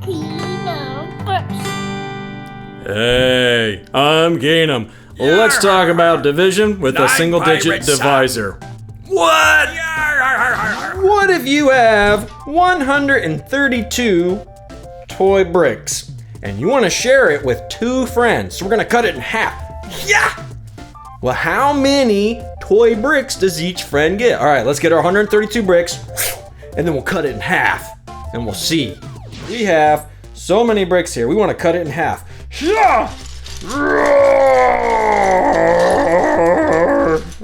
Keenumbers. Hey, I'm Keenum. Let's talk about division with a single-digit divisor. What? What if you have 132 toy bricks and you want to share it with 2 friends? So we're going to cut it in half. Yeah! Well, how many toy bricks does each friend get? All right, let's get our 132 bricks and then we'll cut it in half and we'll see. We have so many bricks here. We want to cut it in half.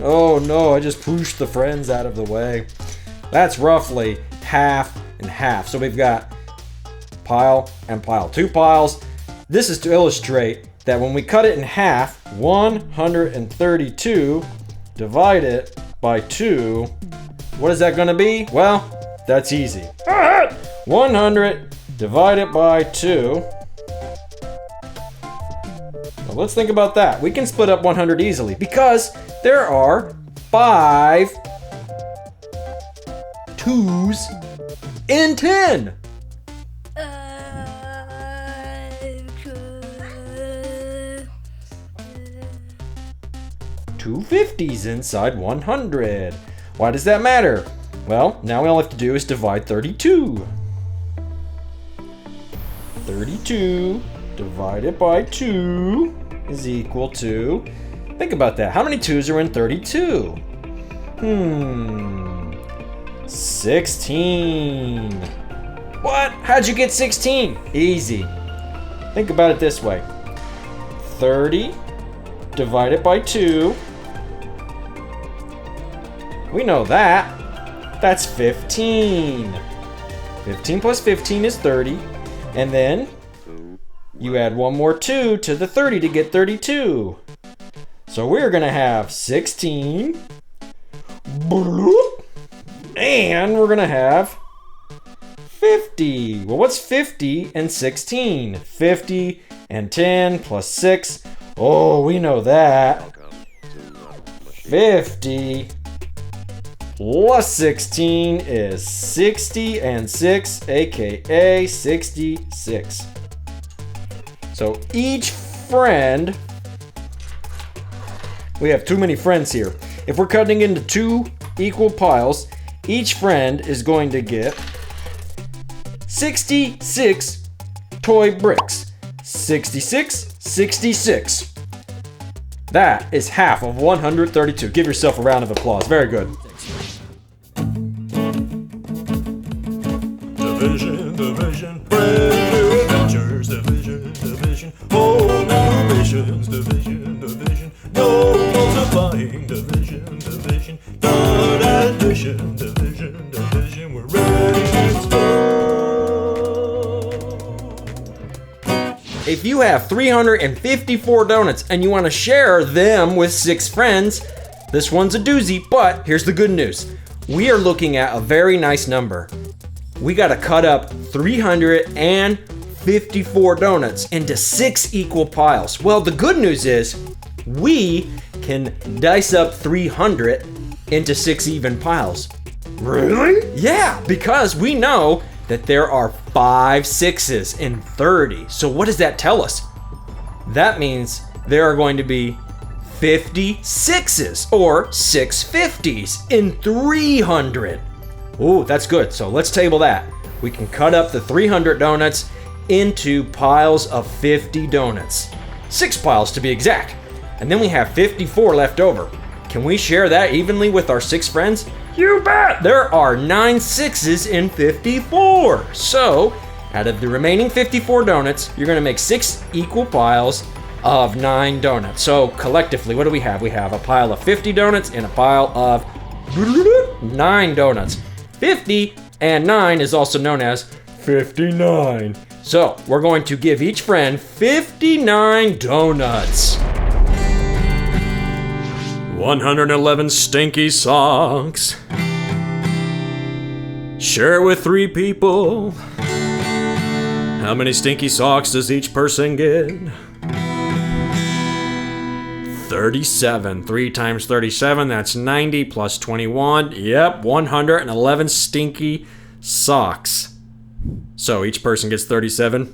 Oh no, I just pushed the friends out of the way. That's roughly half and half. So we've got pile and pile, 2 piles. This is to illustrate that when we cut it in half, 132 divide it by 2, what is that gonna be? Well, that's easy. 100 divided by 2. Well, let's think about that. We can split up 100 easily because there are 5 2s in 10. 2 50s inside 100. Why does that matter? Well, now all we have to do is divide 32. 32 divided by 2 is equal to, think about that, how many 2's are in 32? 16. What? How'd you get 16? Easy. Think about it this way. 30 divided by 2. We know that. That's 15. 15 plus 15 is 30. And then you add one more 2 to the 30 to get 32. So we're gonna have 16. And we're gonna have 50. Well, what's 50 and 16? 50 and 10 plus 6. Oh, we know that. 50 plus 16 is 60 and 6, aka 66. So each friend, we have too many friends here. If we're cutting into 2 equal piles, each friend is going to get 66 toy bricks. 66, 66. That is half of 132. Give yourself a round of applause. Very good. Division, division, brand new adventures. Division, division, home innovations. Division, division, no multiplying. Division, division, not addition. Division, division, we're ready to go. If you have 354 donuts and you want to share them with 6 friends, this one's a doozy, but here's the good news. We are looking at a very nice number. We gotta cut up 354 donuts into 6 equal piles. Well, the good news is we can dice up 300 into 6 even piles. Really? Yeah, because we know that there are 5 6s in 30. So what does that tell us? That means there are going to be 50 6s or 6 50s in 300. Ooh, that's good. So let's table that. We can cut up the 300 donuts into piles of 50 donuts. 6 piles to be exact. And then we have 54 left over. Can we share that evenly with our 6 friends? You bet! There are 9 6s in 54. So, out of the remaining 54 donuts, you're gonna make 6 equal piles of 9 donuts. So collectively, what do we have? We have a pile of 50 donuts and a pile of 9 donuts. 50 and 9 is also known as 59. So we're going to give each friend 59 donuts. 111 stinky socks. Share it with 3 people. How many stinky socks does each person get? 37. 3 times 37, that's 90 plus 21. Yep, 111 stinky socks. So each person gets 37.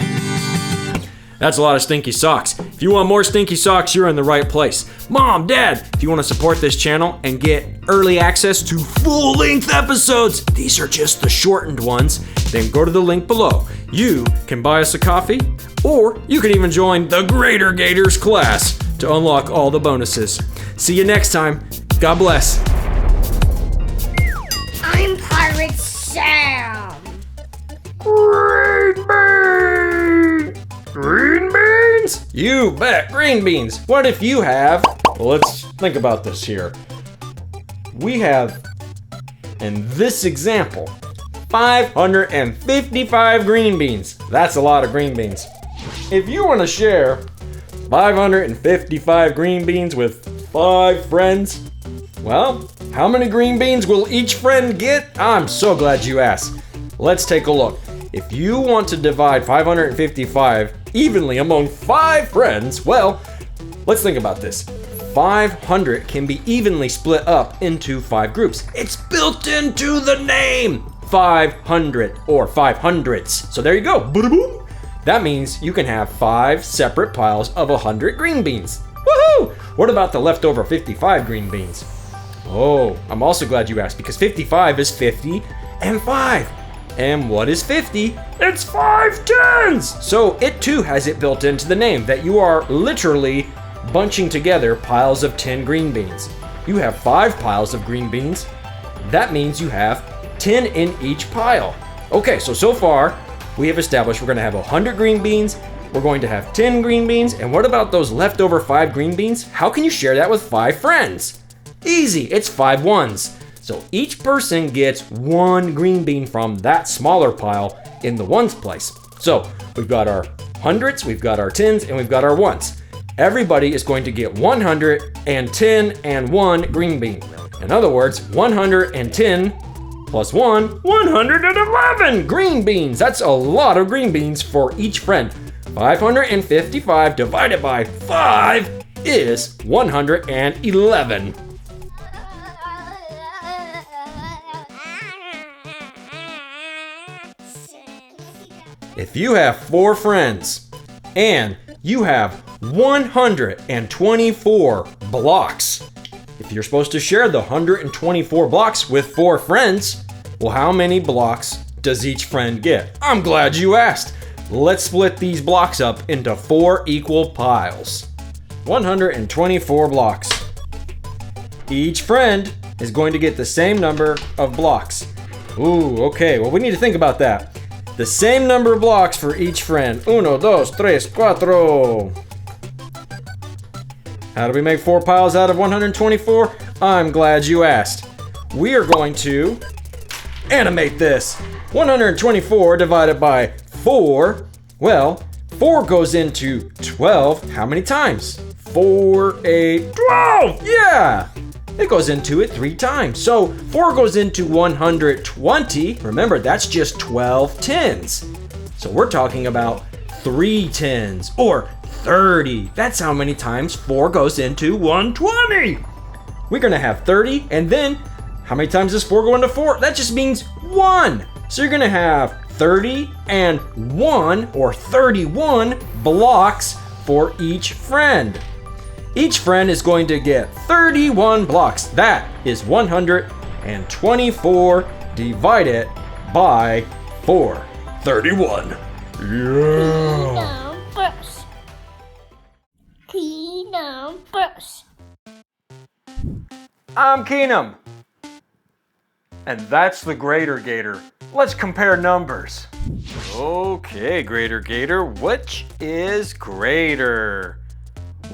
That's a lot of stinky socks. If you want more stinky socks, you're in the right place. Mom, Dad, if you want to support this channel and get early access to full-length episodes, these are just the shortened ones, then go to the link below. You can buy us a coffee, or you can even join the Greater Gators class to unlock all the bonuses. See you next time. God bless. I'm Pirate Sam. Green beans! Green beans? You bet, green beans. What if you have, well, let's think about this here. We have, in this example, 555 green beans. That's a lot of green beans. If you want to share 555 green beans with 5 friends, well, how many green beans will each friend get? I'm so glad you asked. Let's take a look. If you want to divide 555 evenly among 5 friends, well, let's think about this. 500 can be evenly split up into 5 groups. It's built into the name, 500 or 500s. So there you go. Ba-da-boom. That means you can have 5 separate piles of 100 green beans. Woohoo! What about the leftover 55 green beans? Oh, I'm also glad you asked, because 55 is 50 and 5. And what is 50? It's 5 tens! So it too has it built into the name that you are literally bunching together piles of 10 green beans. You have 5 piles of green beans. That means you have 10 in each pile. Okay, so far we have established we're going to have 100 green beans. We're going to have 10 green beans. And what about those leftover 5 green beans? How can you share that with 5 friends? Easy, it's 5 ones. So each person gets 1 green bean from that smaller pile in the ones place. So we've got our hundreds, we've got our tens, and we've got our ones. Everybody is going to get 110 and 1 green bean. In other words, 110 plus 1, 111 green beans. That's a lot of green beans for each friend. 555 divided by 5 is 111. If you have 4 friends and you have 124 blocks, if you're supposed to share the 124 blocks with 4 friends, well, how many blocks does each friend get? I'm glad you asked. Let's split these blocks up into 4 equal piles. 124 blocks. Each friend is going to get the same number of blocks. Ooh, okay, well, we need to think about that. The same number of blocks for each friend. 1, 2, 3, 4. How do we make 4 piles out of 124? I'm glad you asked. We are going to animate this. 124 divided by 4. Well, 4 goes into 12. How many times? 4, 8, 12. Yeah! It goes into it 3 times. So 4 goes into 120. Remember, that's just 12 tens. So we're talking about 3 tens or 30. That's how many times 4 goes into 120. We're gonna have 30, and then how many times does 4 go into 4? That just means 1. So you're gonna have 30 and 1 or 31 blocks for each friend. Each friend is going to get 31 blocks. That is 124 divided by 4. 31. Yeah. Keenumbers. I'm Keenum. And that's the Greater Gator. Let's compare numbers. Okay, Greater Gator, which is greater?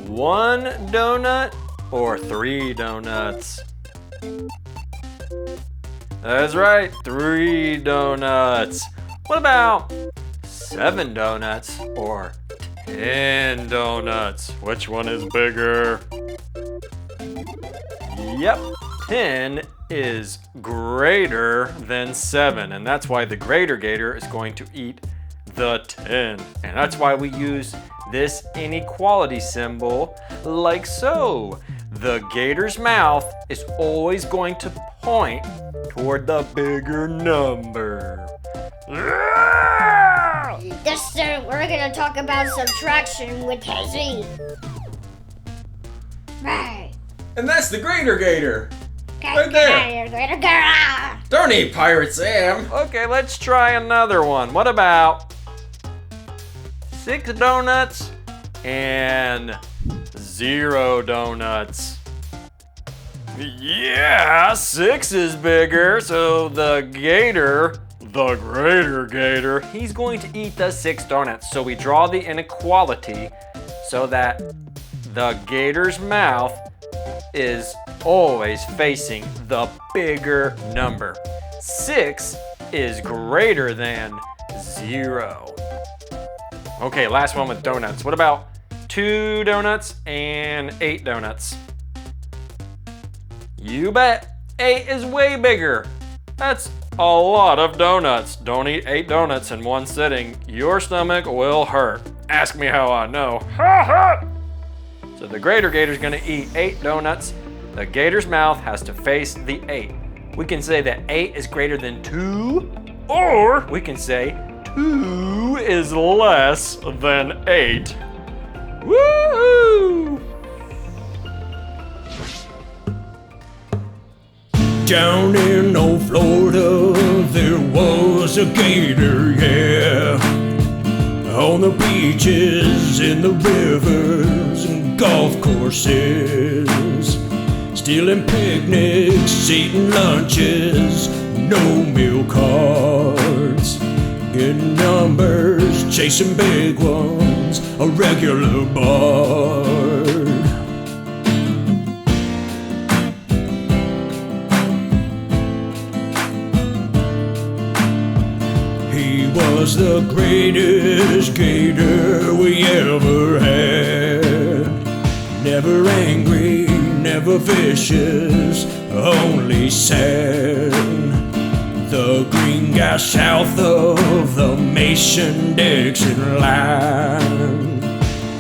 1 donut or 3 donuts? That's right, 3 donuts. What about 7 donuts or 10 donuts? Which one is bigger? Yep, 10 is greater than 7, and that's why the Greater Gator is going to eat the 10. And that's why we use this inequality symbol like so. The gator's mouth is always going to point toward the bigger number. So we're gonna talk about subtraction with Z. Right. And that's the Greater Gator. Right there. Greater girl. Don't eat Pirate Sam. Okay, let's try another one. What about 6 donuts and 0 donuts? Yeah, 6 is bigger, so the Greater Gator, he's going to eat the 6 donuts. So we draw the inequality so that the Gator's mouth is always facing the bigger number. 6 is greater than 0. Okay, last one with donuts. What about 2 donuts and 8 donuts? You bet. 8 is way bigger. That's a lot of donuts. Don't eat 8 donuts in one sitting. Your stomach will hurt. Ask me how I know. Ha ha! So the Greater Gator's gonna eat 8 donuts. The Gator's mouth has to face the 8. We can say that 8 is greater than 2, or we can say 2 is less than 8. Woo! Down in old Florida, there was a gator, yeah. On the beaches, in the rivers, and golf courses. Stealing picnics, eating lunches, no meal cards. Getting numbers, chasing big ones, a regular bard. He was the greatest gator we ever had. Never angry, never vicious, only sad. The green guy south of the Mason-Dixon line.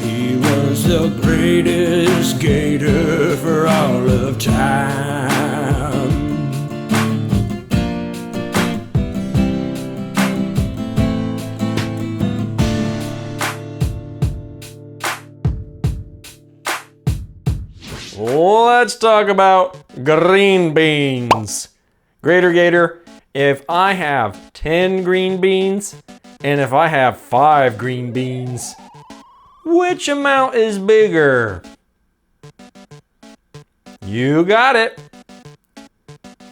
He was the greatest gator for all of time. Let's talk about green beans. Greater Gator, if I have 10 green beans and if I have 5 green beans, which amount is bigger? You got it.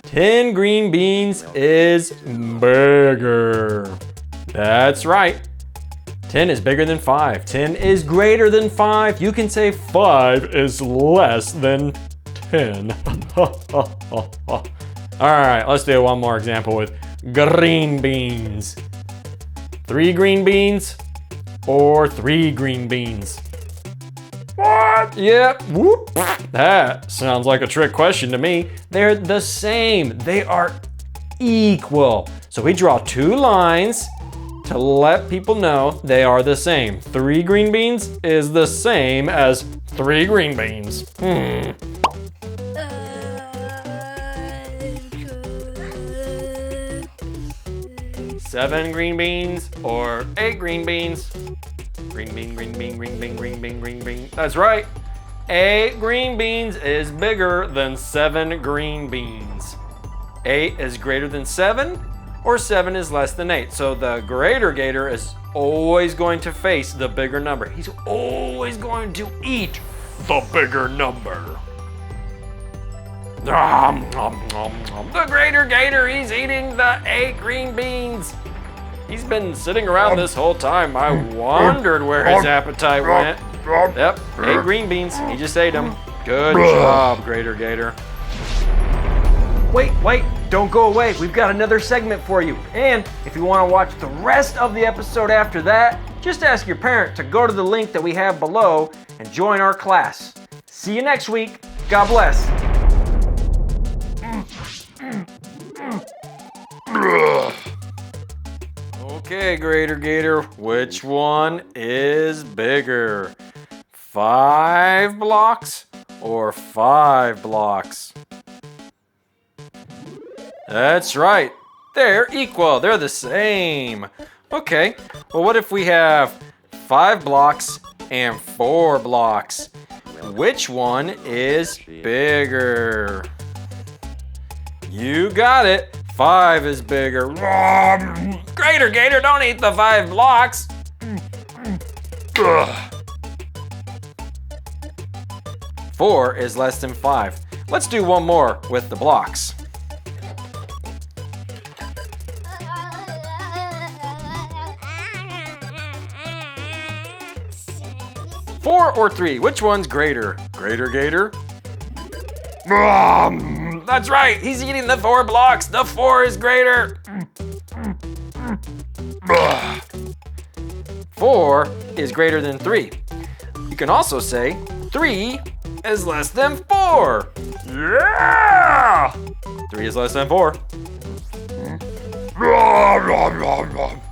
10 green beans is bigger. That's right. 10 is bigger than 5. 10 is greater than 5. You can say 5 is less than 10. All right, let's do one more example with green beans. 3 green beans or 3 green beans? What? Yep. Whoop. That sounds like a trick question to me. They're the same. They are equal. So we draw 2 lines to let people know they are the same. 3 green beans is the same as 3 green beans. 7 green beans or 8 green beans? Green bean, green bean, green bean, green bean, green bean. That's right. 8 green beans is bigger than 7 green beans. 8 is greater than 7, or 7 is less than 8. So the Greater Gator is always going to face the bigger number. He's always going to eat the bigger number. The Greater Gator, he's eating the 8 green beans. He's been sitting around this whole time. I wondered where his appetite went. Yep, 8 green beans. He just ate them. Good job, Greater Gator. Wait, don't go away. We've got another segment for you. And if you want to watch the rest of the episode after that, just ask your parent to go to the link that we have below and join our class. See you next week. God bless. Okay, Greater Gator, which one is bigger? 5 blocks or 5 blocks? That's right. They're equal. They're the same. Okay, well, what if we have 5 blocks and 4 blocks? Which one is bigger? You got it. 5 is bigger. Grater Gator, don't eat the 5 blocks. Ugh. 4 is less than 5. Let's do one more with the blocks. 4 or 3, which one's greater? Grater Gator? That's right, he's eating the 4 blocks. The 4 is greater. 4 is greater than 3. You can also say 3 is less than 4. Yeah! 3 is less than 4.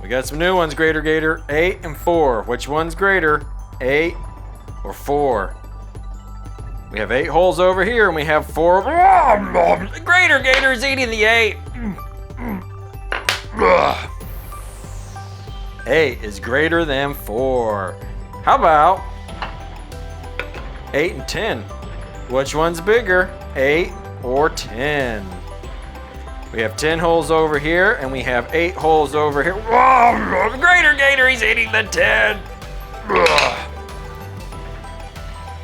We got some new ones, Grater Gator. 8 and 4. Which one's greater? 8 or 4? We have 8 holes over here and we have 4. Grater Gator's eating the 8. 8 is greater than 4. How about 8 and 10? Which one's bigger? 8 or 10? We have 10 holes over here and we have 8 holes over here. Grater Gator, he's eating the 10.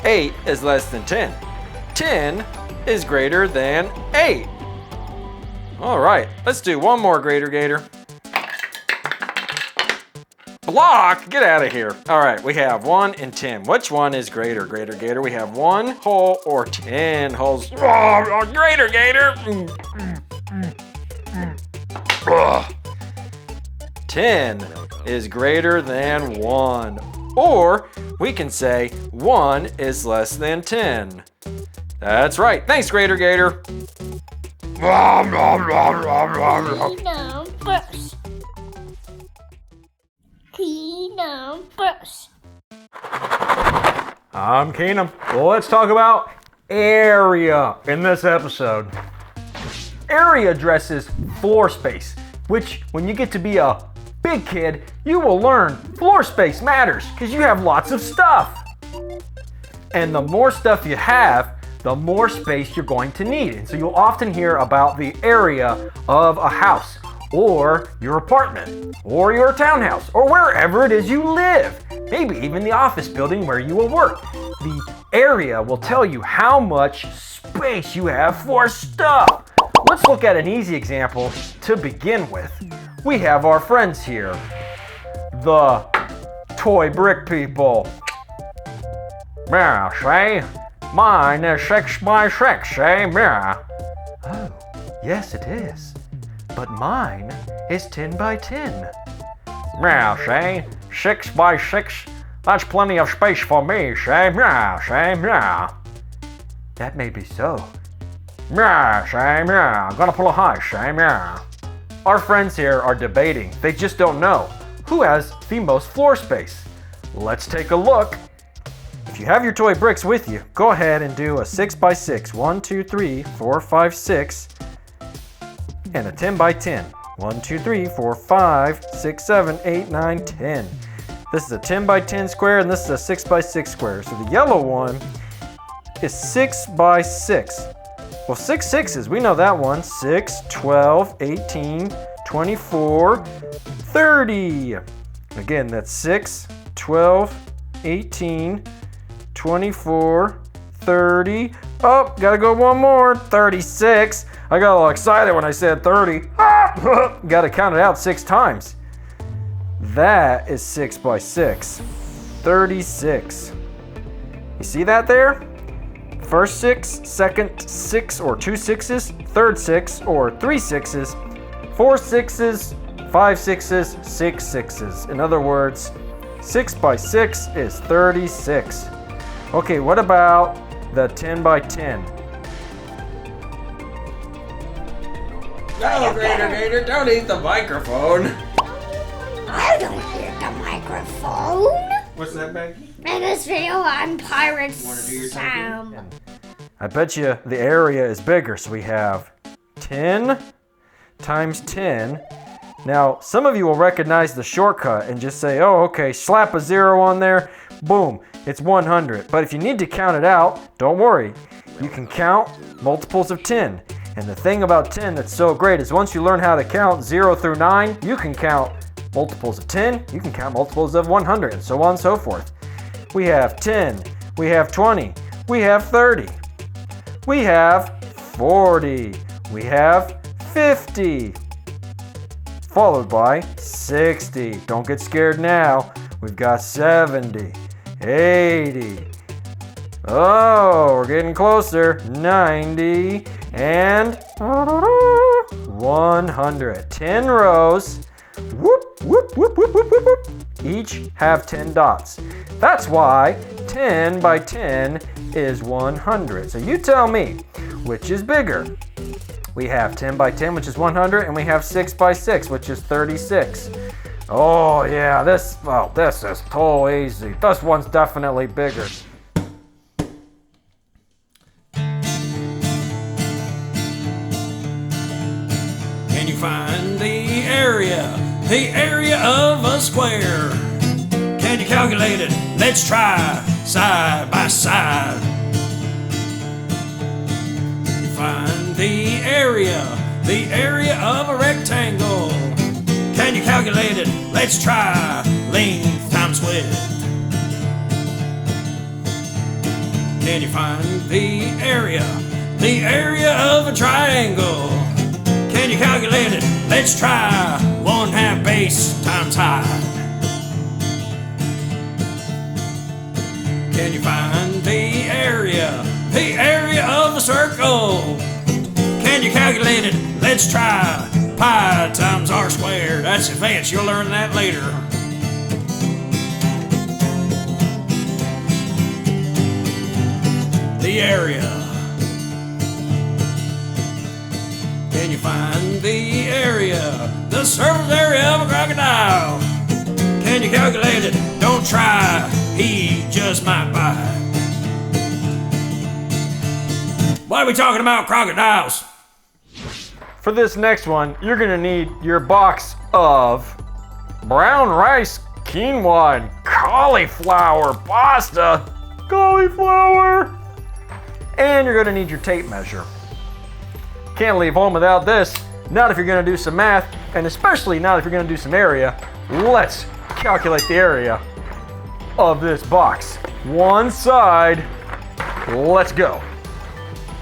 8 is less than 10. 10 is greater than 8. All right, let's do one more, Grater Gator. Block, get out of here. All right, we have 1 and 10. Which one is greater, Grater Gator? We have 1 hole or 10 holes. Grater Gator. 10 is greater than 1. Or we can say 1 is less than 10. That's right. Thanks, Grater Gator. Keenumbers. Keenumbers. I'm Keenum. Well, let's talk about area in this episode. Area addresses floor space, which when you get to be a big kid, you will learn floor space matters because you have lots of stuff. And the more stuff you have, the more space you're going to need. And so you'll often hear about the area of a house or your apartment or your townhouse or wherever it is you live. Maybe even the office building where you will work. The area will tell you how much space you have for stuff. Let's look at an easy example to begin with. We have our friends here, the toy brick people. Yeah, say, mine is 6 by 6, say, yeah. Oh, yes it is, but mine is 10 by 10. Yeah, say, 6 by 6, that's plenty of space for me, say, yeah. That may be so. Yeah, same, yeah. I'm gonna pull a high, same, yeah. Our friends here are debating. They just don't know who has the most floor space. Let's take a look. If you have your toy bricks with you, go ahead and do a 6 by 6. 1, 2, 3, 4, 5, 6. And a 10 by 10. 1, 2, 3, 4, 5, 6, 7, 8, 9, 10. This is a 10 by 10 square and this is a 6 by 6 square. So the yellow one is 6 by 6. Well, 6 sixes, we know that one. 6, 12, 18, 24, 30. Again, that's 6, 12, 18, 24, 30. Oh, gotta go one more. 36. I got a little excited when I said 30. Gotta count it out 6 times. That is 6 by 6. 36. You see that there? First 6, second 6 or 2 6s, third 6 or 3 6s, 4 6s, 5 6s, 6 6s. In other words, 6 by 6 is 36. Okay, what about the 10 by 10? No, Grater Gator, don't eat the microphone. I don't hear the microphone. What's that, Becky? In this video, I'm Pirate Wanna do your Sam. I bet you the area is bigger, so we have 10 times 10 Now, some of you will recognize the shortcut and just say, oh, okay, slap a 0 on there, boom, it's 100. But if you need to count it out, don't worry. You can count multiples of 10. And the thing about 10 that's so great is once you learn how to count 0 through 9, you can count multiples of 10, you can count multiples of 100, and so on and so forth. We have 10, we have 20, we have 30, we have 40, we have 50, followed by 60. Don't get scared now. We've got 70, 80. Oh, we're getting closer. 90 and 100. 10 rows. Whoop, whoop, whoop, whoop, whoop, whoop, whoop. Each have 10 dots. That's why 10 by 10 is 100. So you tell me, which is bigger? We have 10 by 10, which is 100, and we have 6 by 6, which is 36. Oh yeah, this is totally easy. This one's definitely bigger. Can you find the area of a square? Can you calculate it? Let's try side by side. Find the area of a rectangle. Can you calculate it? Let's try length times width. Can you find the area of a triangle? Can you calculate it? Let's try 1/2 base times height. Can you find the area of a circle? Can you calculate it? Let's try pi times r squared. That's advanced, you'll learn that later. The area. Can you find the area? The surface area of a crocodile. Can you calculate it? Don't try, he just might bite. Why are we talking about crocodiles? For this next one, you're gonna need your box of brown rice, quinoa, and cauliflower pasta. Cauliflower! And you're gonna need your tape measure. Can't leave home without this. Not if you're gonna do some math, and especially not if you're gonna do some area. Let's calculate the area of this box. One side, let's go.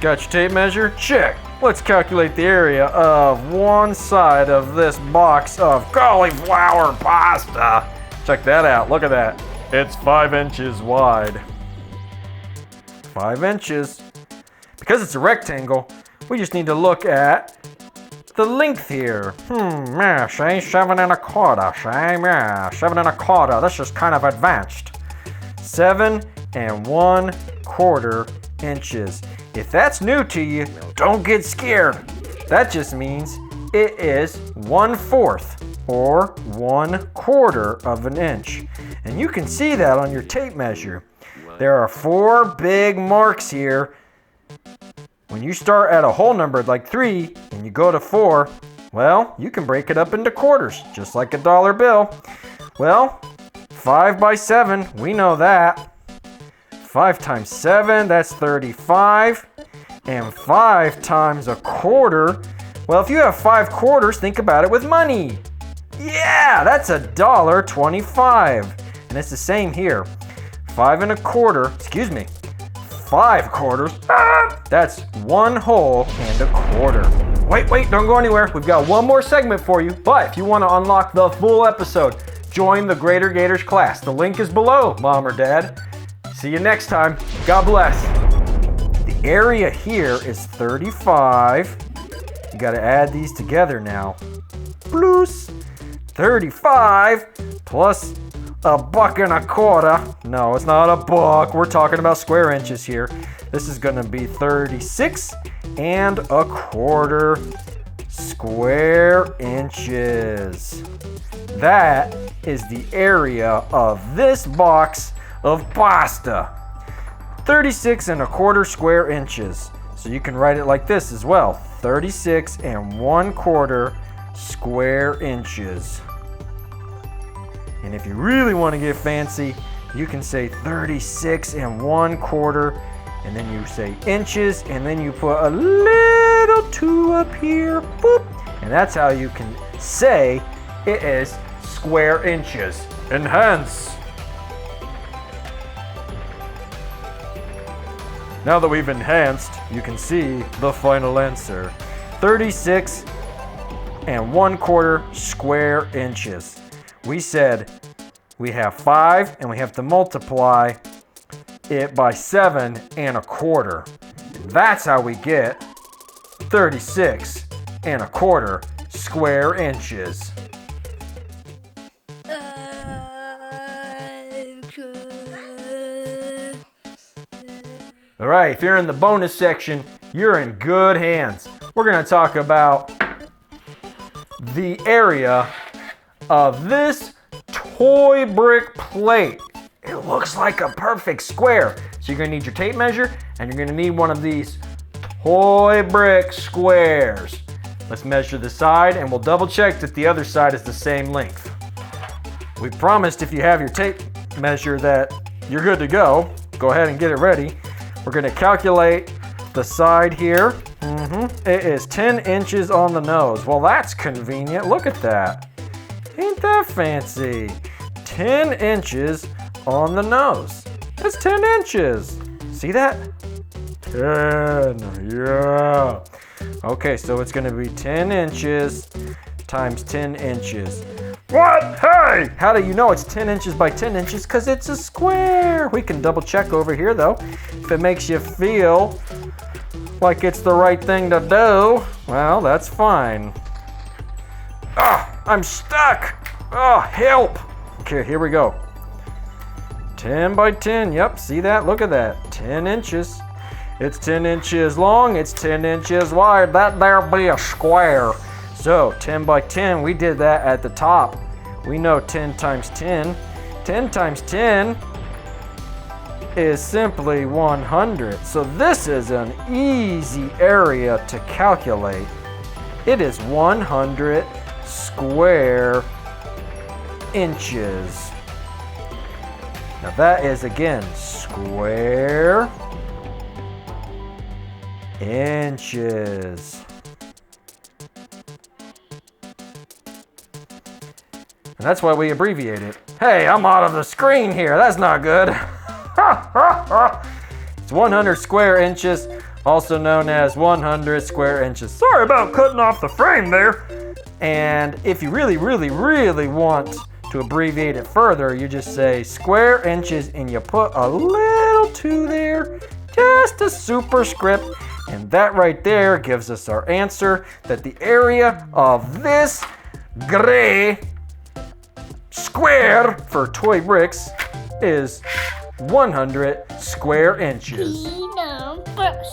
Got your tape measure? Check. Let's calculate the area of one side of this box of cauliflower pasta. Check that out, look at that. It's 5 inches wide. 5 inches. Because it's a rectangle, we just need to look at the length here. Yeah, see, 7 1/4, see, yeah, 7 1/4. That's just kind of advanced. 7 1/4 inches. If that's new to you, don't get scared. That just means it is 1/4 or 1/4 of an inch. And you can see that on your tape measure. There are 4 big marks here. When you start at a whole number like 3 and you go to 4, well, you can break it up into quarters, just like a dollar bill. Well, 5 by 7, we know that. 5 times 7, that's 35. And 5 times 1/4, well, if you have 5 quarters, think about it with money. Yeah, that's $1.25. And it's the same here. 5 quarters, that's 1 whole and 1/4. Wait, don't go anywhere. We've got one more segment for you. But if you want to unlock the full episode, join the Greater Gators class. The link is below, Mom or Dad. See you next time. God bless. The area here is 35. You got to add these together now. Plus 35 plus $1.25. No, it's not a buck. We're talking about square inches here. This is going to be 36 1/4 square inches. That is the area of this box of pasta. 36 1/4 square inches. So you can write it like this as well. 36 1/4 square inches. And if you really want to get fancy, you can say 36 1/4, and then you say inches, and then you put a little 2 up here, boop, and that's how you can say it is square inches. Enhance. Now that we've enhanced, you can see the final answer. 36 1/4 square inches. We said we have 5 and we have to multiply it by 7 1/4. That's how we get 36 1/4 square inches. All right, if you're in the bonus section, you're in good hands. We're gonna talk about the area of this toy brick plate. It looks like a perfect square. So you're gonna need your tape measure and you're gonna need one of these toy brick squares. Let's measure the side and we'll double check that the other side is the same length. We promised if you have your tape measure that you're good to go. Go ahead and get it ready. We're gonna calculate the side here. It is 10 inches on the nose. Well, that's convenient. Look at that. Ain't that fancy? 10 inches on the nose. That's 10 inches. See that? 10, yeah. Okay, so it's gonna be 10 inches times 10 inches. What? Hey! How do you know it's 10 inches by 10 inches? Because it's a square. We can double check over here though. If it makes you feel like it's the right thing to do, well, that's fine. Ah, I'm stuck. Oh, help. Okay, here we go. 10 by 10, yep, see that? Look at that, 10 inches. It's 10 inches long, it's 10 inches wide. That there'll be a square. So 10 by 10, we did that at the top. We know 10 times 10. 10 times 10 is simply 100. So this is an easy area to calculate. It is 100 square inches. Now that is again square inches. And that's why we abbreviate it. Hey, I'm out of the screen here. That's not good. It's 100 square inches, also known as 100 square inches. Sorry about cutting off the frame there. And if you really want to abbreviate it further, you just say square inches and you put a little 2 there, just a superscript. And that right there gives us our answer that the area of this gray square for toy bricks is 100 square inches. Keenumbers.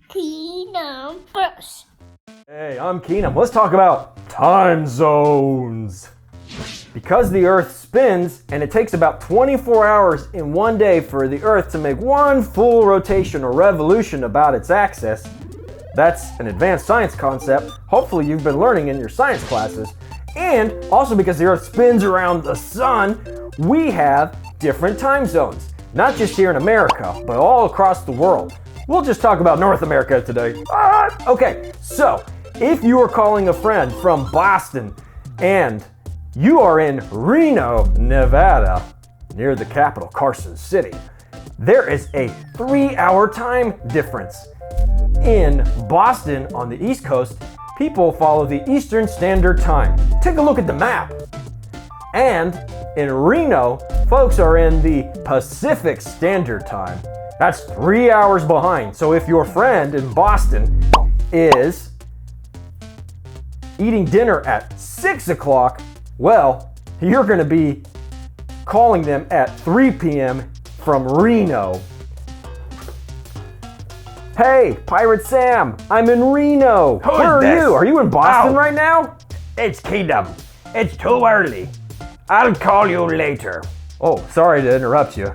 Keenumbers. Hey, I'm Keenum. Let's talk about time zones. Because the Earth spins and it takes about 24 hours in one day for the Earth to make one full rotation or revolution about its axis, that's an advanced science concept. Hopefully you've been learning in your science classes. And also because the Earth spins around the sun, we have different time zones. Not just here in America, but all across the world. We'll just talk about North America today. Okay, so if you are calling a friend from Boston and you are in Reno, Nevada, near the capital, Carson City, there is a 3-hour time difference. In Boston, on the East Coast, people follow the Eastern Standard Time. Take a look at the map. And in Reno, folks are in the Pacific Standard Time. That's 3 hours behind. So if your friend in Boston is eating dinner at 6 o'clock, well, you're going to be calling them at 3 p.m. from Reno. Hey, Pirate Sam, I'm in Reno. Where are you? Are you in Boston right now? It's Keenum. It's too early. I'll call you later. Oh, sorry to interrupt you.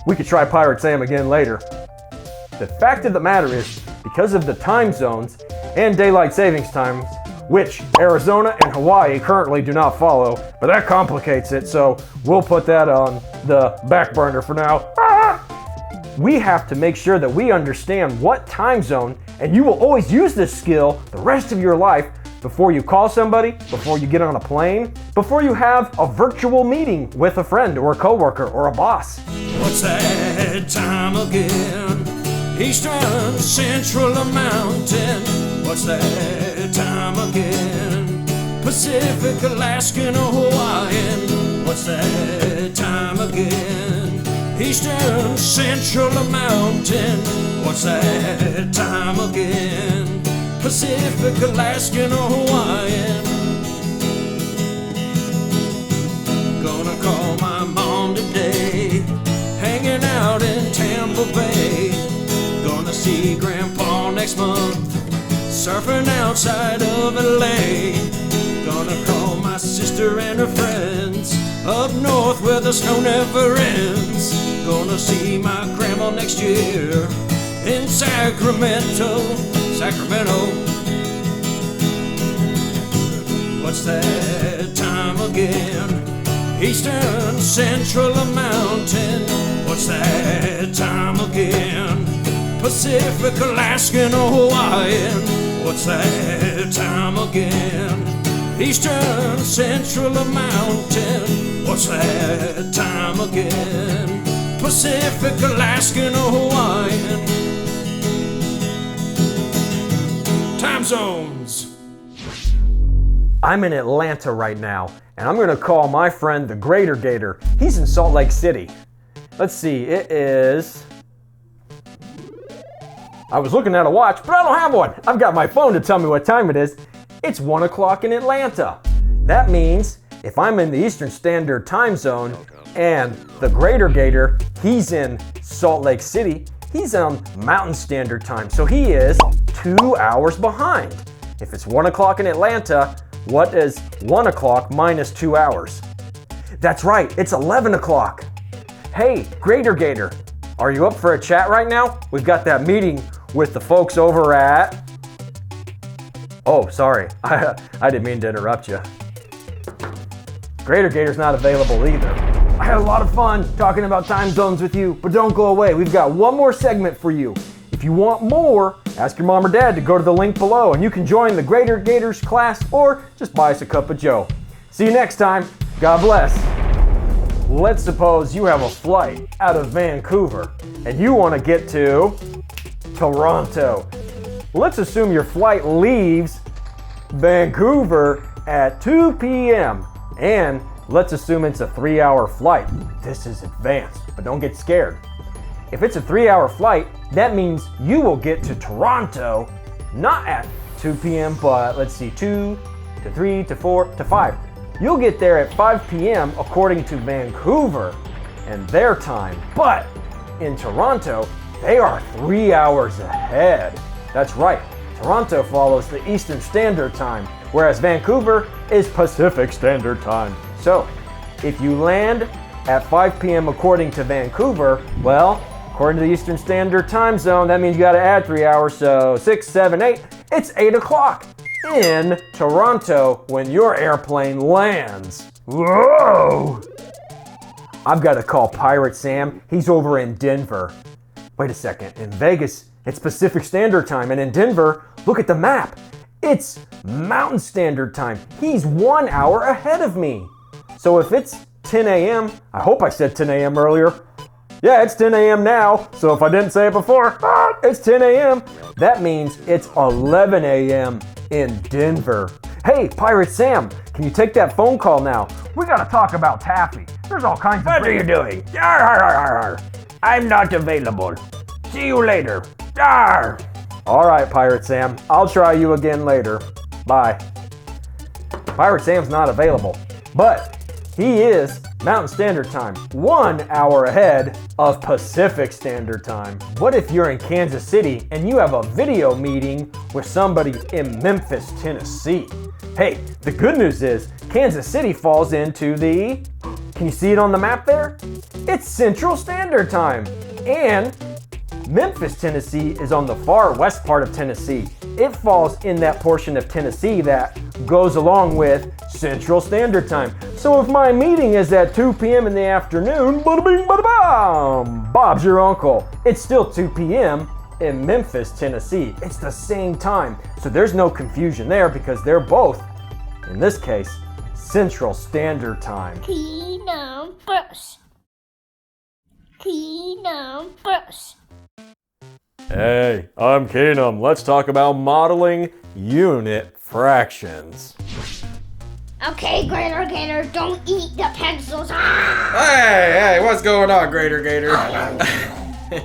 We could try Pirate Sam again later. The fact of the matter is, because of the time zones, and daylight savings times, which Arizona and Hawaii currently do not follow, but that complicates it, so we'll put that on the back burner for now. We have to make sure that we understand what time zone, and you will always use this skill the rest of your life before you call somebody, before you get on a plane, before you have a virtual meeting with a friend or a coworker or a boss. What's that time again? Eastern, Central, or Mountain? What's that time again? Pacific, Alaskan, or Hawaiian? What's that time again? Eastern, Central, or Mountain? What's that time again? Pacific, Alaskan, or Hawaiian? Gonna call my mom today, hanging out in Tampa Bay. Gonna see Grandpa next month, surfing outside of LA. Gonna call my sister and her friends up north where the snow never ends. Gonna see my grandma next year in Sacramento. What's that time again? Eastern, Central, or Mountain? What's that time again? Pacific, Alaskan, or Hawaiian? What's that time again? Eastern, Central, or Mountain? What's that time again? Pacific, Alaskan, or Hawaiian? Time zones. I'm in Atlanta right now, and I'm gonna call my friend the Greater Gator. He's in Salt Lake City. Let's see, it is... I was looking at a watch, but I don't have one. I've got my phone to tell me what time it is. It's 1 o'clock in Atlanta. That means if I'm in the Eastern Standard Time Zone and the Greater Gator, he's in Salt Lake City, he's on Mountain Standard Time, so he is 2 hours behind. If it's 1 o'clock in Atlanta, what is 1 o'clock minus 2 hours? That's right, it's 11 o'clock. Hey, Greater Gator, are you up for a chat right now? We've got that meeting with the folks over at... Oh, sorry, I didn't mean to interrupt you. Greater Gator's not available either. I had a lot of fun talking about time zones with you, but don't go away. We've got one more segment for you. If you want more, ask your mom or dad to go to the link below and you can join the Greater Gators class or just buy us a cup of joe. See you next time. God bless. Let's suppose you have a flight out of Vancouver and you want to get to Toronto. Let's assume your flight leaves Vancouver at 2 p.m. and let's assume it's a 3-hour flight. This is advanced, but don't get scared. If it's a 3-hour flight, that means you will get to Toronto not at 2 p.m., but let's see, 2 to 3 to 4 to 5. You'll get there at 5 p.m. according to Vancouver and their time. But in Toronto, they are 3 hours ahead. That's right, Toronto follows the Eastern Standard Time, whereas Vancouver is Pacific Standard Time. So, if you land at 5 p.m. according to Vancouver, well, according to the Eastern Standard Time Zone, that means you gotta add 3 hours, so 6, 7, 8, it's 8 o'clock in Toronto when your airplane lands. Whoa! I've gotta call Pirate Sam, he's over in Denver. Wait a second, in Vegas, it's Pacific Standard Time, and in Denver, look at the map. It's Mountain Standard Time. He's 1 hour ahead of me. So if it's 10 a.m., I hope I said 10 a.m. earlier. Yeah, it's 10 a.m. now, so if I didn't say it before, it's 10 a.m. That means it's 11 a.m. in Denver. Hey, Pirate Sam, can you take that phone call now? We gotta talk about taffy. There's all kinds of... What are you doing? Yar, yar, yar, yar. I'm not available. See you later. Yar. All right, Pirate Sam, I'll try you again later. Bye. Pirate Sam's not available, but he is Mountain Standard Time, 1 hour ahead of Pacific Standard Time. What if you're in Kansas City and you have a video meeting with somebody in Memphis, Tennessee? Hey, the good news is Kansas City falls into the... Can you see it on the map there? It's Central Standard Time. And Memphis, Tennessee is on the far west part of Tennessee. it falls in that portion of Tennessee that goes along with Central Standard Time. So if my meeting is at 2 p.m. in the afternoon, bada bing, bada bam, Bob's your uncle. It's still 2 p.m. in Memphis, Tennessee. It's the same time. So there's no confusion there because they're both, in this case, Central Standard Time. Keenumbers. Keenumbers. Hey, I'm Keenum. Let's talk about modeling unit fractions. Okay, Grader Gator, don't eat the pencils. Ah! Hey, what's going on, Grader Gator?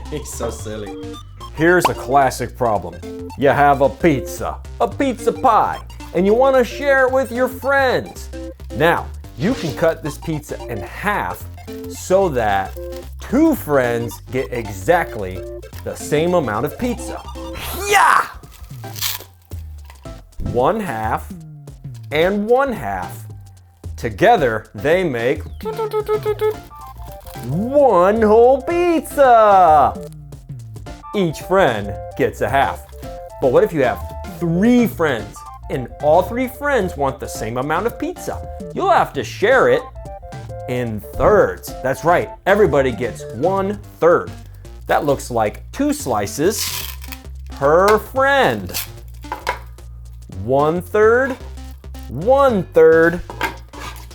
He's so silly. Here's a classic problem. You have a pizza pie, and you want to share it with your friends. Now, you can cut this pizza in half so that 2 friends get exactly the same amount of pizza. Yeah! 1/2 and 1/2. Together, they make 1 whole pizza. Each friend gets a half. But what if you have 3 friends and all 3 friends want the same amount of pizza? You'll have to share it in thirds. That's right, everybody gets 1/3. That looks like 2 slices per friend. 1/3, 1/3,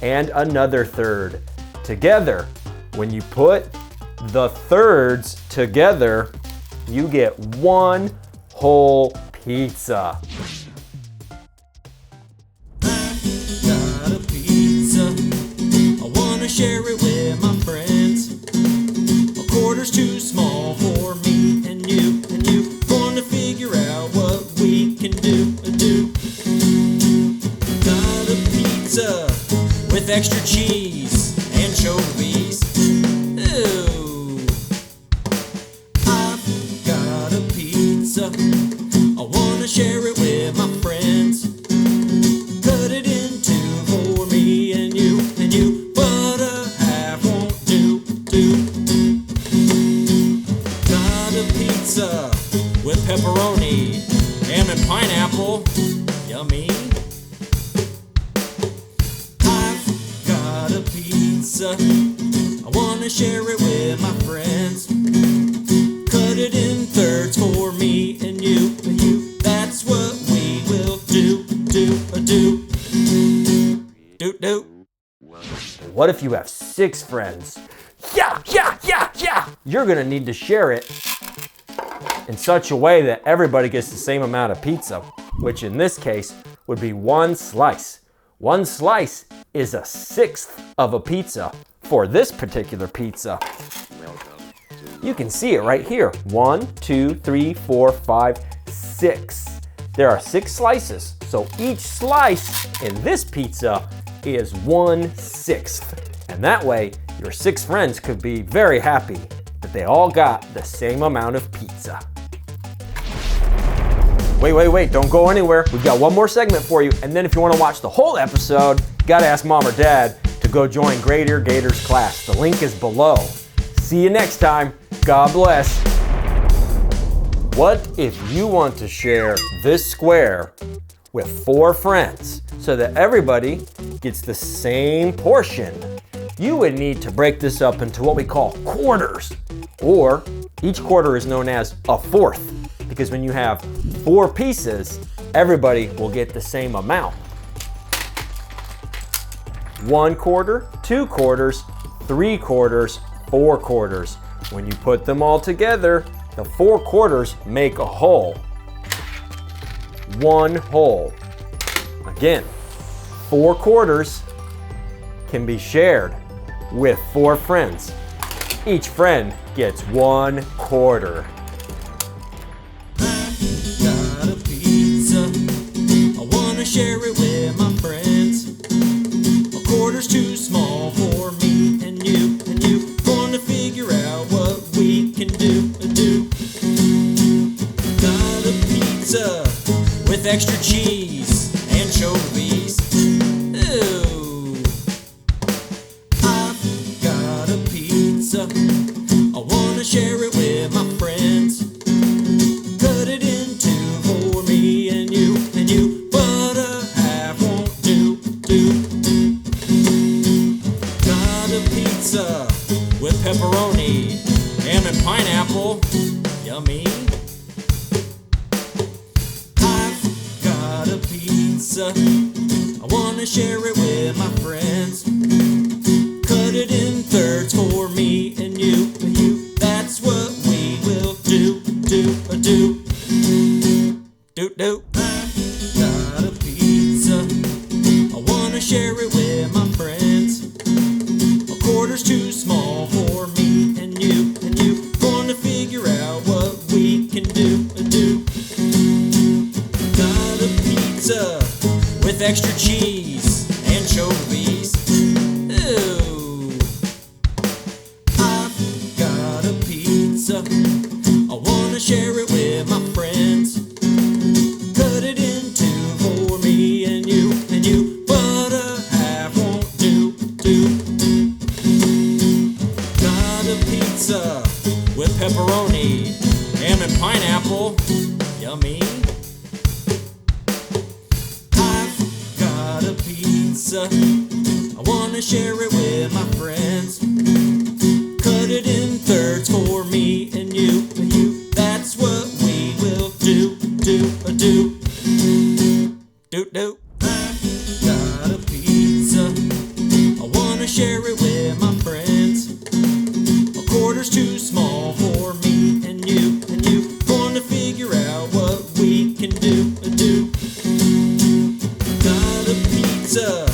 and another third. Together, when you put the thirds together, you get 1 whole pizza. Got a pizza, I wanna share it with my friends. A quarter's too small for me and you, gonna figure out what we can do. Got a pizza with extra cheese, anchovies. Ooh. I've got a pizza, I wanna share it with my friends. Cut it in 2 for me and you, but a half won't do. Got a pizza with pepperoni, ham and pineapple, yummy. I've got a pizza, I wanna share it with my friends. Cut it in thirds for me and you, that's what we will do. What if you have 6 friends? Yeah! You're gonna need to share it in such a way that everybody gets the same amount of pizza, which in this case would be 1 slice. 1 slice is 1/6 of a pizza for this particular pizza. You can see it right here. 1, 2, 3, 4, 5, 6. There are 6 slices, so each slice in this pizza is 1/6. And that way, your 6 friends could be very happy that they all got the same amount of pizza. Wait, don't go anywhere. We've got one more segment for you, and then if you want to watch the whole episode, you gotta ask Mom or Dad to go join Grader Gator's class. The link is below. See you next time. God bless. What if you want to share this square with 4 friends so that everybody gets the same portion? You would need to break this up into what we call quarters, or each quarter is known as a fourth, because when you have 4 pieces, everybody will get the same amount. 1 quarter, 2 quarters, 3 quarters, 4 quarters. When you put them all together, the 4 quarters make a whole. 1 whole. Again, 4 quarters can be shared with 4 friends. Each friend gets 1 quarter. Got a pizza, I wanna share it with my friends. A quarter's too small for me and you, gonna figure out what we can do. Got a pizza with extra cheese, anchovies. Ooh. I've got a pizza, I wanna share it with my friends. Cut it in 2 for me pizza with pepperoni, ham and pineapple. Yummy. I've got a pizza. I wanna share it with my friends. Cut it in thirds for me and you. That's what we will do. Do. I've got a pizza. I wanna share it with my friends. A quarter's too small for me and you. Gonna figure out what we can do. Got a pizza with extra cheese, anchovies. Ooh. I've got a pizza. I wanna share it with my friends. Cut it in two for me and you. But a half won't do. Got a pizza with pepperoni, ham and pineapple. Yummy. I've got a pizza. I wanna share it with my friends. Cut it in thirds for me and you. That's what we will do. I've got a pizza. I wanna share it with my friends. A quarter's too small for me and you. Gonna figure out what we can do. Got a pizza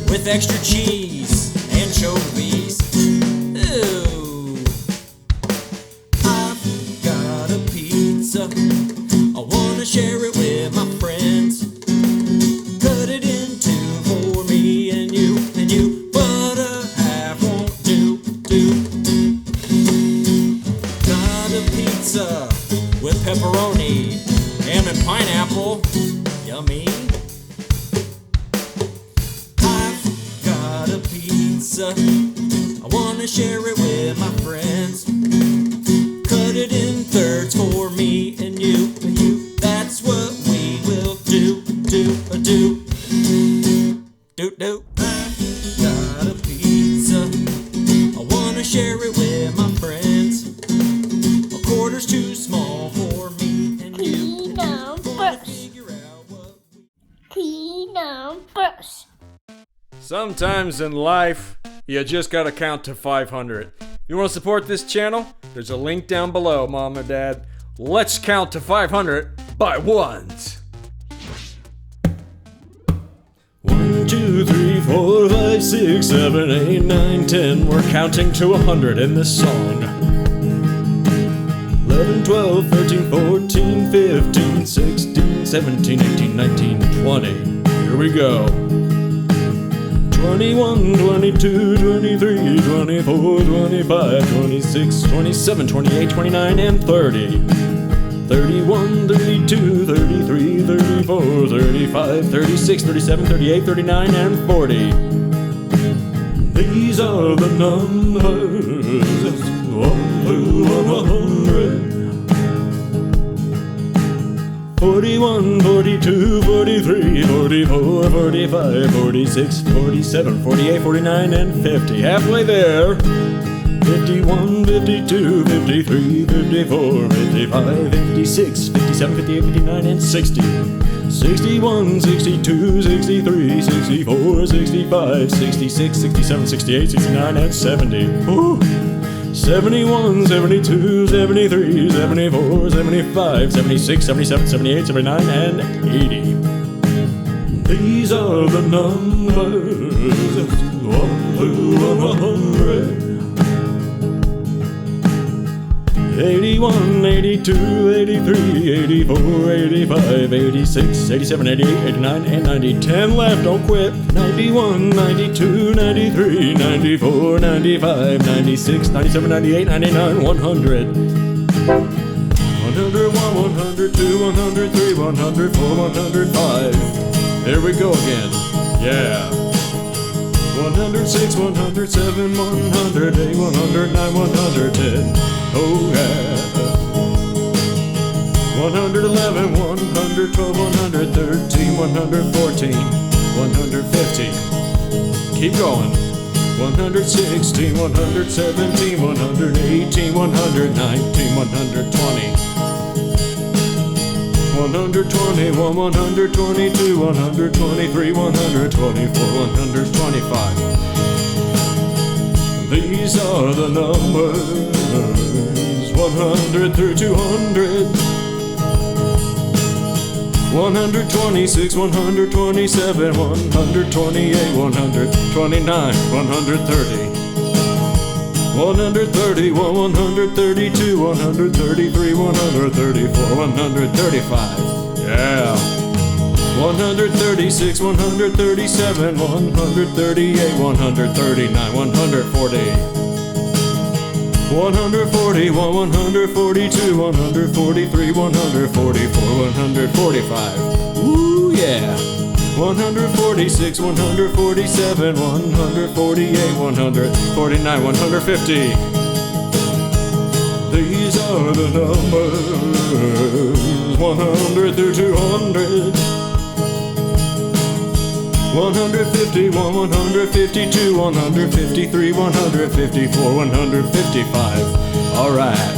with extra cheese, anchovies. Ooh. I've got a pizza. I wanna share it with my friends. Cut it in two for me and you. But a half won't do. Got a pizza with pepperoni, ham and pineapple. Yummy. I've got a pizza. I wanna share it with my friends. Cut it in thirds for me and you. That's what we will do. I've got a pizza. I wanna share it with my friends. A quarter's too small for me and you. Gonna figure out what we Keenumbers. Sometimes in life, you just gotta count to 500. You wanna support this channel? There's a link down below, Mom or Dad. Let's count to 500 by ones. 1, 2, 3, 4, 5, 6, 7, 8, 9, 10. We're counting to 100 in this song. 11, 12, 13, 14, 15, 16, 17, 18, 19, 20. Here we go. 21, 22, 23, 24, 25, 26, 27, 28, 29, and 30. 31, 32, 33, 34, 35, 36, 37, 38, 39, and 40. These are the numbers 1 through 100. 41, 42, 43, 44, 45, 46, 47, 48, 49, and 50. Halfway there. 51, 52, 53, 54, 55, 56, 57, 58, 59, and 60. 61, 62, 63, 64, 65, 66, 67, 68, 69, and 70. Woo! 71, 72, 73, 74, 75, 76, 77, 78, 79, and 80. These are the numbers 1 through 100. 81, 82, 83, 84, 85, 86, 87, 88, 89, and 90. 10 left, don't quit. 91, 92, 93, 94, 95, 96, 97, 98, 99, 100. 101, 102, 103, 104, 105. Here we go again. Yeah. 106, 107, 108, 109, 110. Oh yeah. 111, 112, 113, 114, 115. Keep going. 116, 117, 118, 119, 120. 121, 122, 123, 124, 125. These are the numbers, 100 through 200. 126, 127, 128, 129, 130. 131, 132, 133, 134, 135. Yeah. 136, 137, 138, 139, 140. 141, 142, 143, 144, 145. Ooh, yeah. 146, 147, 148, 149, 150. These are the numbers, 100 through 200. 151, 152, 153, 154, 155. Alright.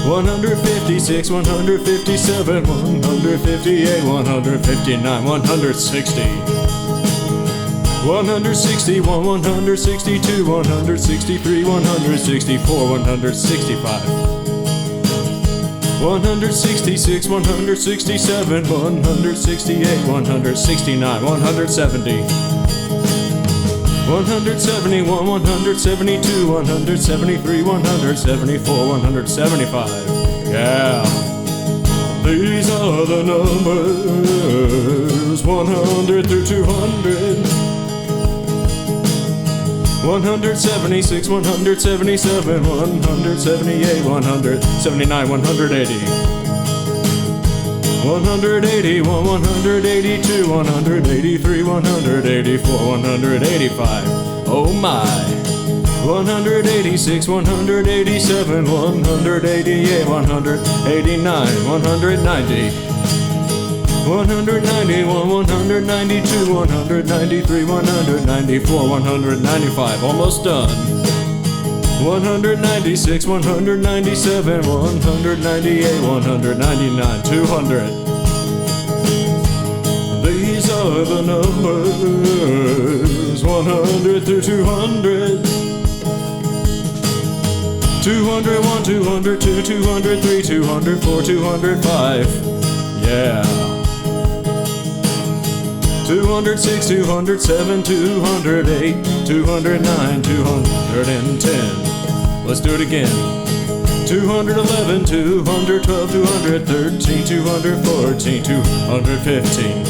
156, 157, 158, 159, 160. 161, 162, 163, 164, 165. 166, 167, 168, 169, 170. 171, 172, 173, 174, 175. Yeah. These are the numbers, 100 through 200. 176, 177, 178, 179, 180. 181, 182, 183, 184, 185. Oh my. 186, 187, 188, 189, 190. 191, 192, 193, 194, 195. Almost done. 196, 197, 198, 199, 200. These are the numbers, 100 through 200. 201, 202, 203, 204, 205. Yeah. 206, 207, 208, 209, 210. Let's do it again. 211, 212, 213, 214, 215.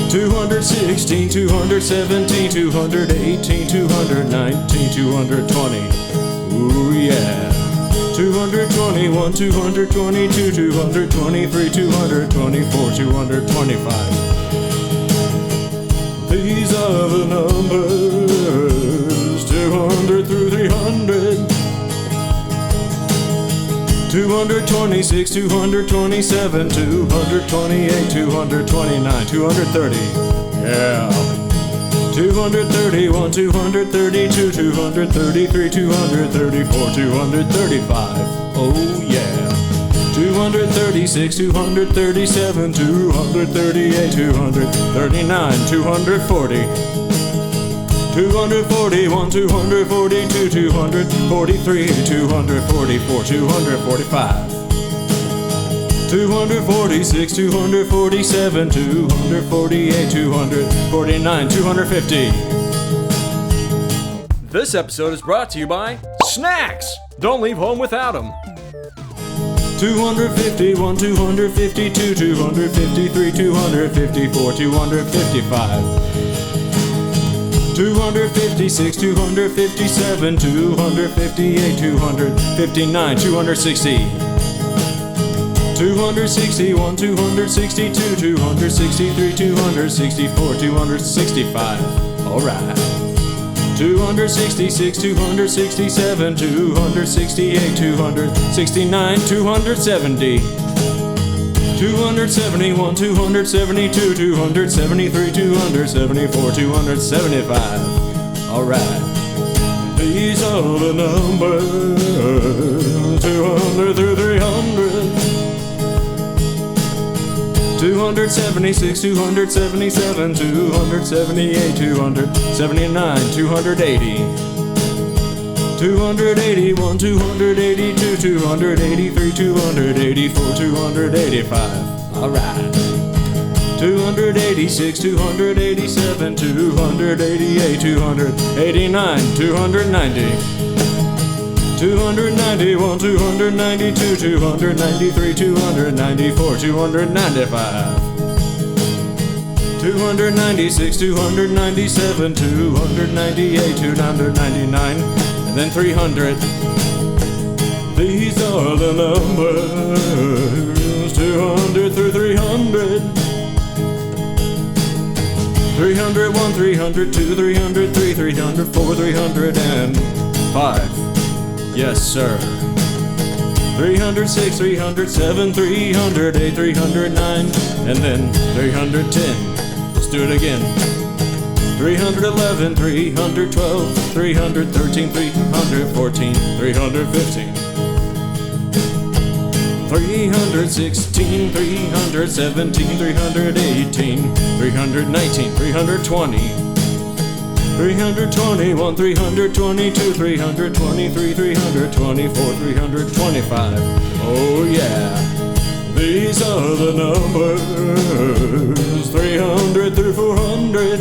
216, 217, 218, 219, 220. Ooh yeah. 221, 222, 223, 224, 225. These are the numbers, 200 through 300. 226, 227, 228, 229, 230. Yeah. 231, 232, 233, 234, 235. Oh yeah. 236, 237, 238, 239, 240. 241, 242, 243, 244, 245. 246, 247, 248, 249, 250. This episode is brought to you by Snacks! Don't leave home without them. 251, 252, 253, 254, 255. 256, 257, 258, 259, 260. 261, 262, 263, 264, 265. Alright. 266, 267, 268, 269, 270. 271, 272, 273, 274, 275. Alright. These are the numbers, 200 through 300. 276, 277, 278, 279, 280. 281, 282, 283, 284, 285. Alright. 286, 287, 288, 289, 290. 291, 292, 293, 294, 295. 296, 297, 298, 299, and then 300. These are the numbers, 200 through 300. 301, 302, 303, 304, 305. Yes, sir. 306, 307, 308, 309, and then 310. Let's do it again. 311, 312, 313, 314, 315. 316, 317, 318, 319, 320. 321, 322, 323, 324, 325. Oh yeah. These are the numbers, 300 through 400.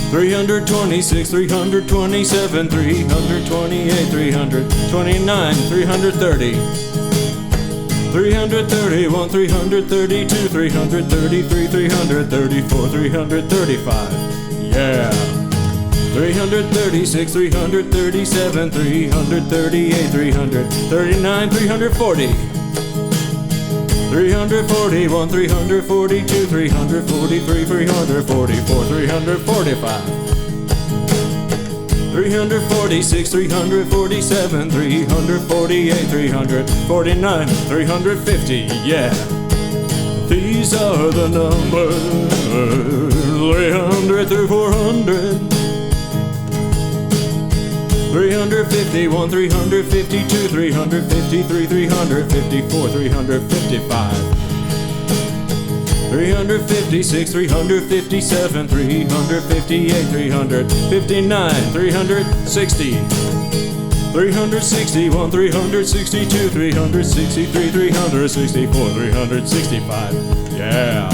326, 327, 328, 329, 330. 331, 332, 333, 334, 335. Yeah. 336, 337, 338, 339, 340. 341, 342, 343, 344, 345. 346, 347, 348, 349, 350, yeah. These are the numbers, 300 through 400. 351, 352, 353, 354, 355. 356, 357, 358, 359, 360. 361, 362, 363, 364, 365. Yeah.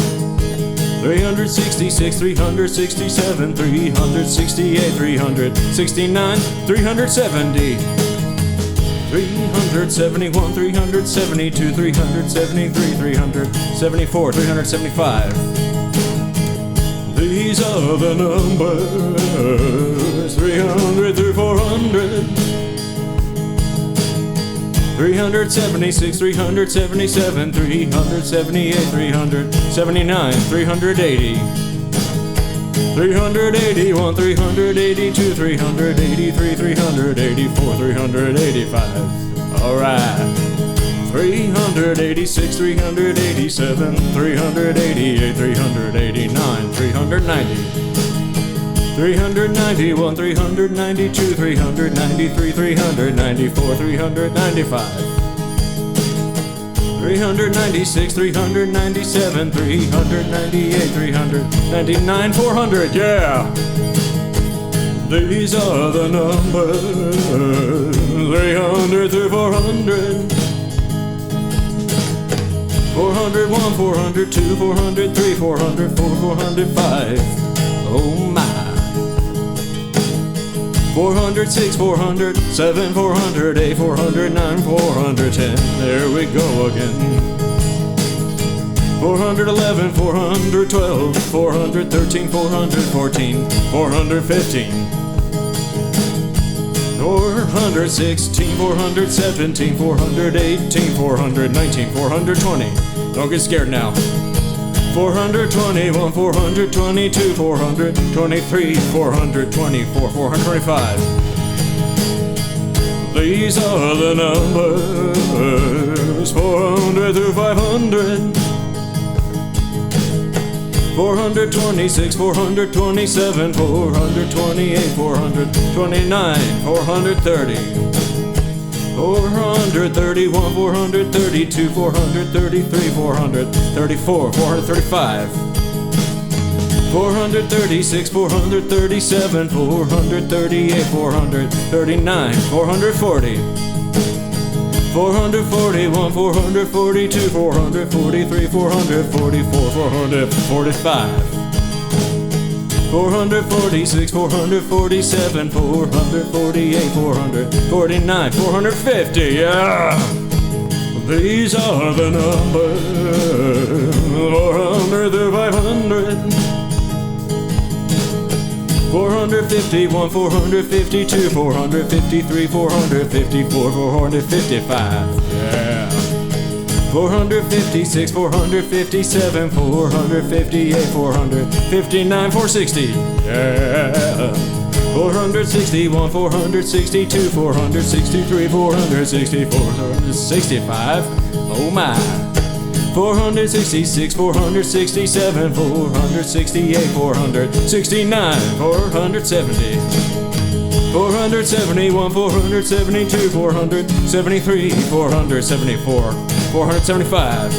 366, 367, 368, 369, 370. 371, 372, 373, 374, 375. These are the numbers, 300 through 400. 376, 377, 378, 379, 380. 381, 382, 383, 384, 385. Alright. 386, 387, 388, 389, 390. 391, 392, 393, 394, 395. 396, 397, 398, 399, 400, yeah! These are the numbers, 300 through 400. 401, 402, 403, 404, 405. Oh my. 406, 407, 408, 409, 410. There we go again. 411, 412, 413, 414, 415. 416, 417, 418, 419, 420. Don't get scared now. 421, 422, 423, 424, 425. These are the numbers, 400 through 500. 426, 427, 428, 429, 430, 431, 432, 433, 434, 435, 436, 437, 438, 439, 440, 441, 442, 443, 444, 445, 446, 447, 448, 449, 450, yeah! These are the numbers, 400 through 500. 451, 452, 453, 454, 455, yeah. 456, 457, 458, 459, 460, yeah. 461, 462, 463, 464, 465, oh my. 466, 467, 468, 469, 470, 471, 472, 473, 474, 475.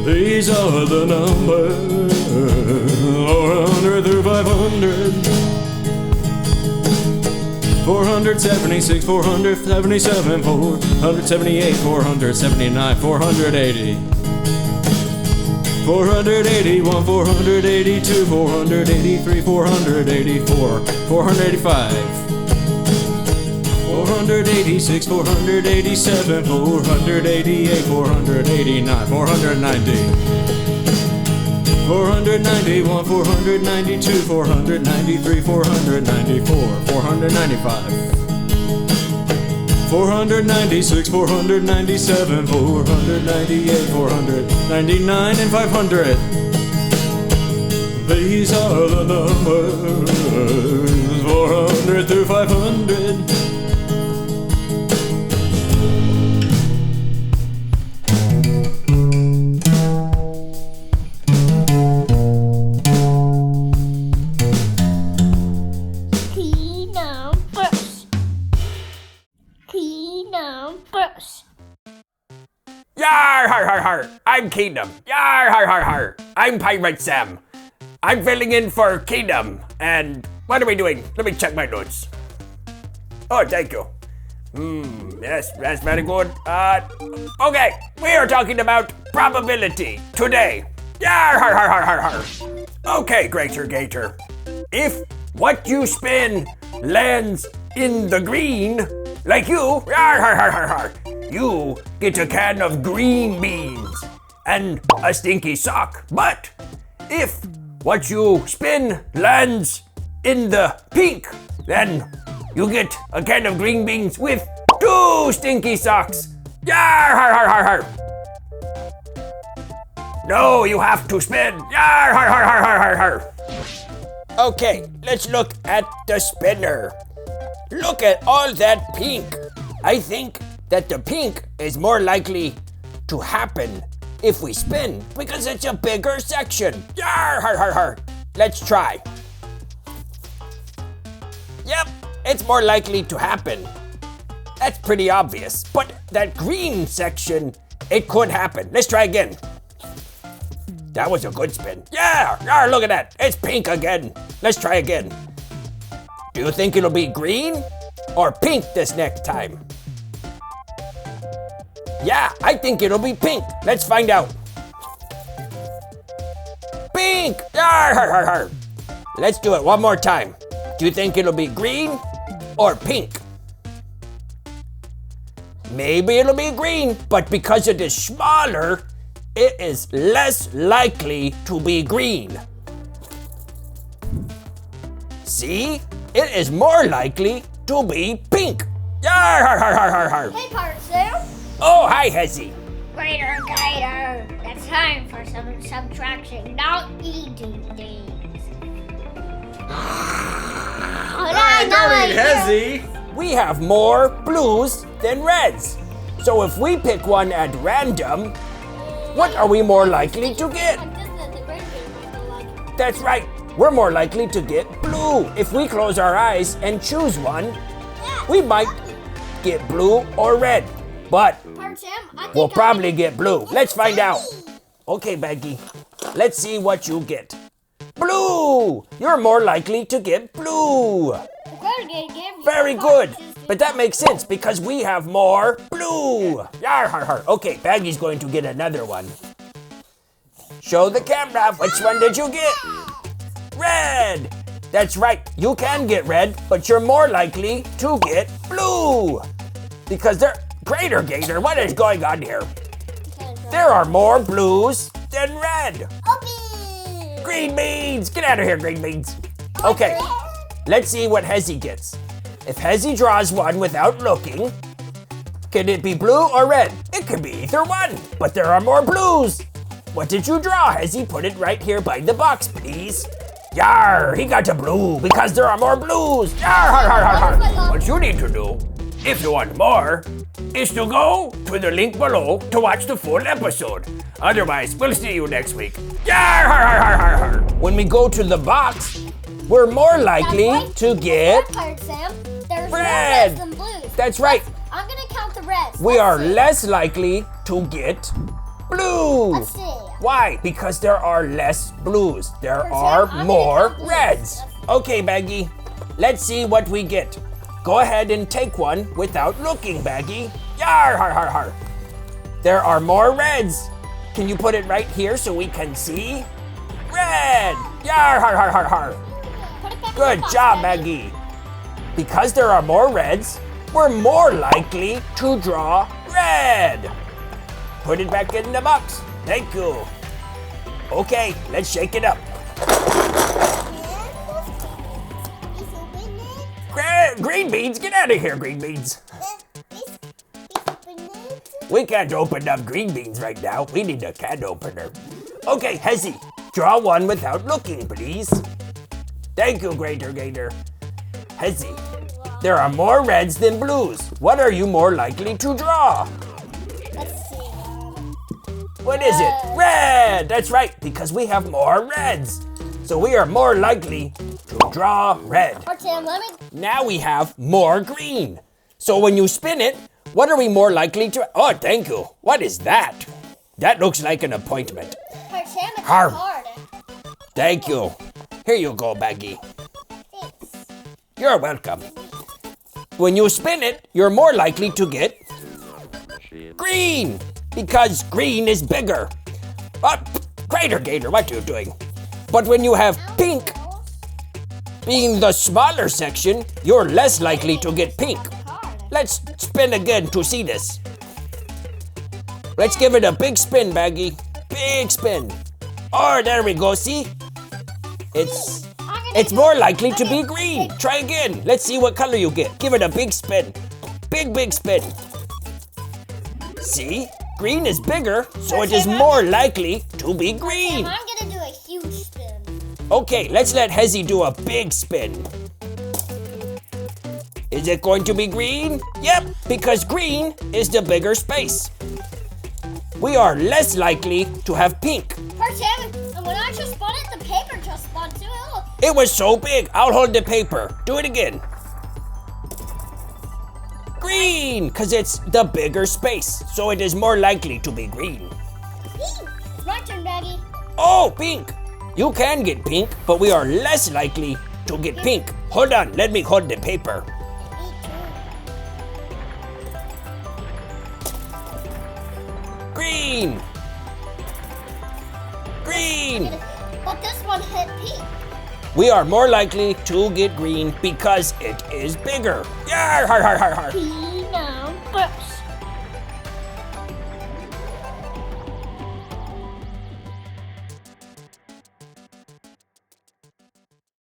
These are the numbers, 400 through 500. 476, 477, 478, 479, 480, 481, 482, 483, 484, 485, 486, 487, 488, 489, 490. 491, 492, 493, 494, 495, 496, 497, 498, 499, and 500. These are the numbers, 400 through 500. Keenumbers. Yar, har, har, har. I'm Kingdom. Yar, har, har, har. I'm Pirate Sam. I'm filling in for Kingdom. And what are we doing? Let me check my notes. Oh, thank you. Yes, that's very good. Okay, we are talking about probability today. Yar, har, har, har, har, har. Okay, Greater Gator. If what you spin lands in the green, like you, yar, har, har, har, har, you get a can of green beans and a stinky sock. But if what you spin lands in the pink, then you get a can of green beans with 2 stinky socks. Yar, har, har, har, har. No, you have to spin. Yar, har, har, har, har, har, har. Okay, let's look at the spinner. Look at all that pink. I think that the pink is more likely to happen if we spin because it's a bigger section. Yar, har, har, har. Let's try. Yep, it's more likely to happen. That's pretty obvious, but that green section, it could happen. Let's try again. That was a good spin. Yeah, yar, look at that. It's pink again. Let's try again. Do you think it'll be green or pink this next time? Yeah, I think it'll be pink. Let's find out. Pink! Yar, har, har, har. Let's do it one more time. Do you think it'll be green or pink? Maybe it'll be green, but because it is smaller, it is less likely to be green. See? It is more likely to be pink. Yar, har, har, har, har, har. Hey, Pirate Sam. Oh, hi, Hezzy. Greater Gator. It's time for some subtraction, not eating things. Hey, don't eat Hezzy. We have more blues than reds. So if we pick one at random, what are we more likely to get? That's right. We're more likely to get blue. If we close our eyes and choose one, we might get blue or red. But Part Sam, I think we'll I probably get blue. Let's find out. Okay, Baggy. Let's see what you get. Blue! You're more likely to get blue. Very good. But that makes sense because we have more blue. Yar, har, har. Okay, Baggy's going to get another one. Show the camera. Which one did you get? Red. That's right. You can get red, but you're more likely to get blue. Because they're... Greater Gator, what is going on here? There are more blues than red. Green beans. Get out of here, green beans. Okay. Let's see what Hezzy gets. If Hezzy draws one without looking, can it be blue or red? It could be either one, but there are more blues. What did you draw, Hezzy? Put it right here by the box, please. Yar, he got a blue because there are more blues. Yar, har, har, har, har. What you need to do, if you want more, is to go to the link below to watch the full episode. Otherwise, we'll see you next week. Yar, har, har, har, har, har. When we go to the box, we're more likely to get Part Sam, there's more red. reds than blues. That's right. I'm gonna count the reds. We are Let's see. less likely to get blue. Let's see. Why? Because there are less blues. There Sam, are I'm gonna more count blues. reds. Okay, Baggy. Let's see what we get. Go ahead and take one without looking, Baggy. Yar, har, har, har. There are more reds. Can you put it right here so we can see? Red. Yar, har, har, har, har. Put it back in Good the box, job, Maggie. Maggie. Because there are more reds, we're more likely to draw red. Put it back in the box. Thank you. Okay, let's shake it up. Green beans, get out of here, green beans. We can't open up green beans right now. We need a can opener. Okay, Hezzy, draw one without looking, please. Thank you, Greater Gator. Hezzy, there are more reds than blues. What are you more likely to draw? Let's see. What is it? Red! That's right, because we have more reds. So we are more likely to draw red. Part Sam, let me. Now we have more green. So when you spin it, what are we more likely to... Oh, thank you. What is that? That looks like an appointment. Part Sam, it's Harm. hard. Thank you. Here you go, Baggy. Thanks. You're welcome. When you spin it, you're more likely to get green, because green is bigger. Greater Gator, what are you doing? But when you have pink, being the smaller section, you're less likely to get pink. Let's spin again to see this. Let's give it a big spin, Baggy. Big spin. Oh, there we go, see? It's more likely to be green. Try again. Let's see what color you get. Give it a big spin. Big spin. See? Green is bigger, so it is more likely to be green. I'm gonna do a huge spin. Okay, let's let Hezzy do a big spin. Is it going to be green? Yep, because green is the bigger space. We are less likely to have pink. Part Sam, and when I just spun it, the paper just spun too. It was so big. I'll hold the paper. Do it again. Green, because it's the bigger space, so it is more likely to be green. Pink. My turn, Maggie. Oh, pink. You can get pink, but we are less likely to get pink. Hold on, let me hold the paper. Green. Green. But this one hit pink. We are more likely to get green because it is bigger. Yar, har, har, har, har. Keenumbers.